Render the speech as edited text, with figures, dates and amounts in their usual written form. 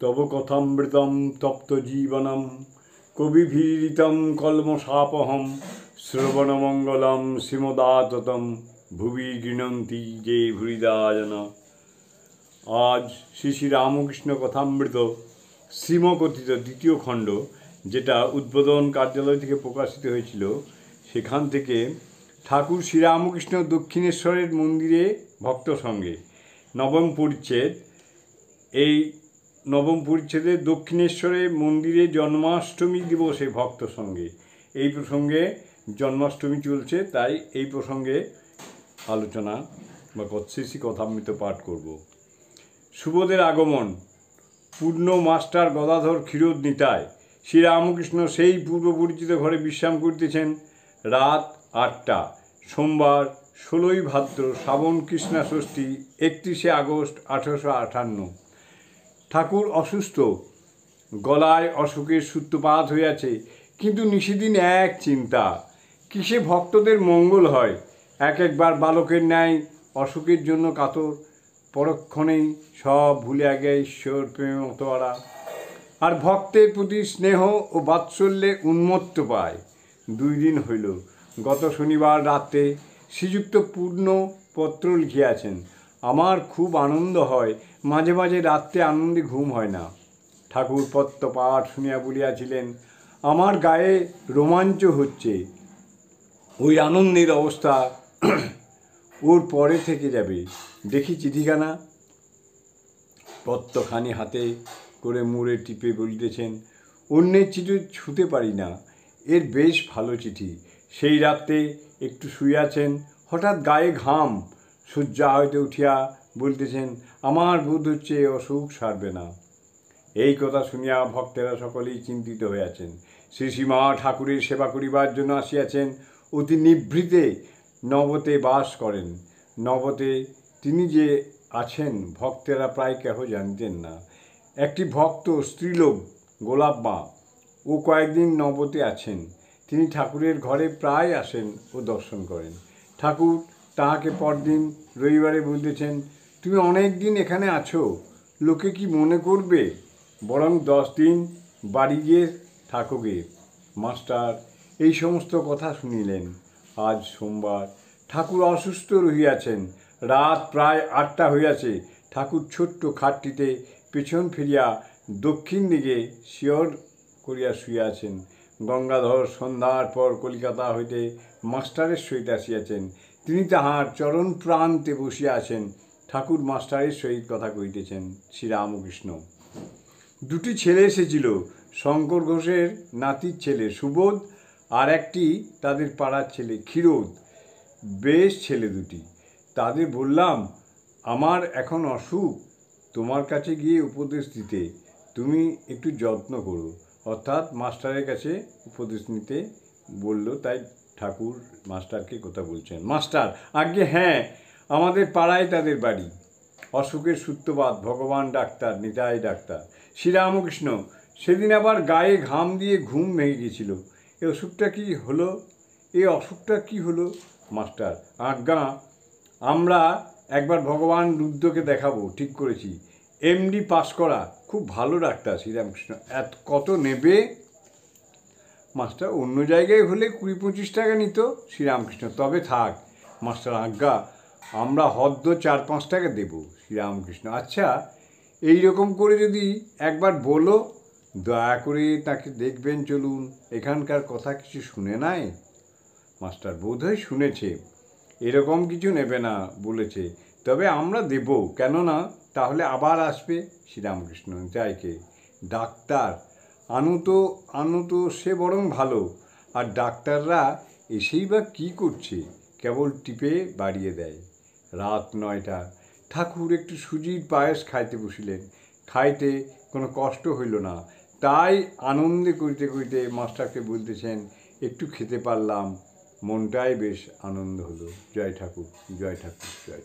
তব কথামৃতম তপ্ত জীবনম কবিভীরিতম কলমশাপহম শ্রবণমঙ্গলম শ্রীমদাততম ভুবি গৃণন্তি যে ভূরিদা জনা। আজ শ্রী শ্রী রামকৃষ্ণ কথামৃত শ্রীমকথিত দ্বিতীয় খণ্ড, যেটা উদ্বোধন কার্যালয় থেকে প্রকাশিত হয়েছিল, সেখান থেকে ঠাকুর শ্রীরামকৃষ্ণ দক্ষিণেশ্বরের মন্দিরে ভক্ত সঙ্গে নবম পরিচ্ছেদ। এই নবম পরিচ্ছেদে দক্ষিণেশ্বরের মন্দিরে জন্মাষ্টমী দিবসে ভক্ত সঙ্গে, এই প্রসঙ্গে জন্মাষ্টমী চলছে, তাই এই প্রসঙ্গে আলোচনা বা শ্রী কথামৃত পাঠ করব। সুবোধের আগমন। পূর্ণ মাস্টার গদাধর ক্ষীরোদ নিতায় শ্রীরামকৃষ্ণ সেই পূর্ব পরিচিত ঘরে বিশ্রাম করিতেছেন। রাত 8টা, সোমবার 16ই ভাদ্র, শ্রাবণ কৃষ্ণা ষষ্ঠী, 31শে আগস্ট 1858। ঠাকুর অসুস্থ, গলায় অসুখের সূত্রপাত হইয়াছে, কিন্তু নিশিদিন এক চিন্তা, কিসে ভক্তদের মঙ্গল হয়। একবার বালকের ন্যায় অসুখের জন্য কাতর, পরক্ষণেই সব ভুলে গে ঈশ্বর প্রেমে মতোয়ারা, আর ভক্তের প্রতি স্নেহ ও বাৎসল্যে উন্মত্ত পায়। 2 দিন হইল। গত শনিবার রাত্রে শ্রীযুক্ত পূর্ণ পত্র লিখিয়াছেন। আমার খুব আনন্দ হয়, মাঝে মাঝে রাত্রে আনন্দে ঘুম হয় না। ঠাকুর পত্র পাঠ শুনিয়া বলিয়াছিলেন, আমার গায়ে রোমাঞ্চ হচ্ছে, ওই আনন্দের অবস্থা ওর পরে থেকে যাবে। দেখি চিঠিখানা। পত্রখানি হাতে করে মুড়ে টিপে বলিতেছেন, অন্যের চিঠি ছুঁতে পারি না, এর বেশ ভালো চিঠি। সেই রাত্রে একটু শুইয়াছেন, হঠাৎ গায়ে ঘাম, শয্যা হইতে উঠিয়া বলিতেছেন, আমার বোধ হচ্ছে অসুখ সারবে না। এই কথা শুনিয়া ভক্তেরা সকলেই চিন্তিত হইয়াছেন। শ্রী শ্রীমা ঠাকুরের সেবা করিবার জন্য আসিয়াছেন। অতি নিভৃতে নবতে বাস করেন। নবতে তিনি যে আছেন ভক্তেরা প্রায় কেহ জানিতেন না। একটি ভক্ত স্ত্রীলোক গোলাপমা, ও কয়েকদিন নবতে আছেন। তিনি ঠাকুরের ঘরে প্রায় আসেন ও দর্শন করেন। ঠাকুর তাহাকে পরদিন রবিবারে বলতেছেন, তুমি অনেক দিন এখানে আছো, লোকে কি মনে করবে, বরং 10 দিন বাড়ি গিয়ে থাকোগে। মাস্টার এই সমস্ত কথা শুনিলেন। আজ সোমবার, ঠাকুর অসুস্থ রহিয়াছেন। রাত প্রায় 8টা হইয়াছে। ঠাকুর ছোট্ট খাটটিতে পেছন ফিরিয়া দক্ষিণ দিকে শিয়র করিয়া শুইয়াছেন। গঙ্গাধর সন্ধ্যার পর কলিকাতা হইতে মাস্টারের সহিত আসিয়াছেন। তিনি তাহার চরণ প্রান্তে বসিয়া আছেন। ঠাকুর মাস্টারের সহিত কথা কহিতেছেন। শ্রীরামকৃষ্ণ। 2টি ছেলে এসেছিল, শঙ্কর ঘোষের নাতির ছেলে সুবোধ, আর একটি তাদের পাড়ার ছেলে ক্ষীরোদ। বেশ ছেলে 2টি। তাদের বললাম, আমার এখন অসুখ, তোমার কাছে গিয়ে উপদেশ দিতে, তুমি একটু যত্ন করো। অর্থাৎ মাস্টারের কাছে উপদেশ নিতে বলল, তাই ঠাকুর মাস্টারকে কথা বলছেন। মাস্টার, আজ্ঞে হ্যাঁ, আমাদের পাড়ায় তাদের বাড়ি। অসুখের সূত্রপাত, ভগবান ডাক্তার, নিতাই ডাক্তার। শ্রীরামকৃষ্ণ। সেদিন আবার গায়ে ঘাম দিয়ে ঘুম ভেঙে গিয়েছিল। এই অসুখটা কি হলো? এই অসুখটা কি হলো? মাস্টার, আজ্ঞা, আমরা একবার ভগবান রুদ্রকে দেখাবো ঠিক করেছি। MD পাস করা, খুব ভালো ডাক্তার। শ্রীরামকৃষ্ণ। কত নেবে? মাস্টার, অন্য জায়গায় হলে 20-25 টাকা নিত। শ্রীরামকৃষ্ণ। তবে থাক। মাস্টার, আজ্ঞা, আমরা হদ্দ 4-5 টাকা দেব। শ্রীরামকৃষ্ণ। আচ্ছা, এই রকম করে যদি একবার বলো, দয়া করে তাকে দেখবেন, চলুন, এখানকার কথা কিছু শুনে নাই। মাস্টার, বোধহয় শুনেছে, এরকম কিছু নেবে না বলেছে, তবে আমরা দেব, কেননা তাহলে আবার আসবে। শ্রীরামকৃষ্ণ। যাইকে ডাক্তার আনুতো সে বরং ভালো, আর ডাক্তাররা এসেই বা কী করছে, কেবল টিপে বাড়িয়ে দেয়। রাত 9টা। ঠাকুর একটু সুজির পায়েস খাইতে বসিলেন। খাইতে কোনো কষ্ট হইল না, তাই আনন্দে করিতে করিতে মাস্টারকে বলতেছেন, একটু খেতে পারলাম, মনটাই বেশ আনন্দ হলো। জয় ঠাকুর, জয় ঠাকুর, জয়।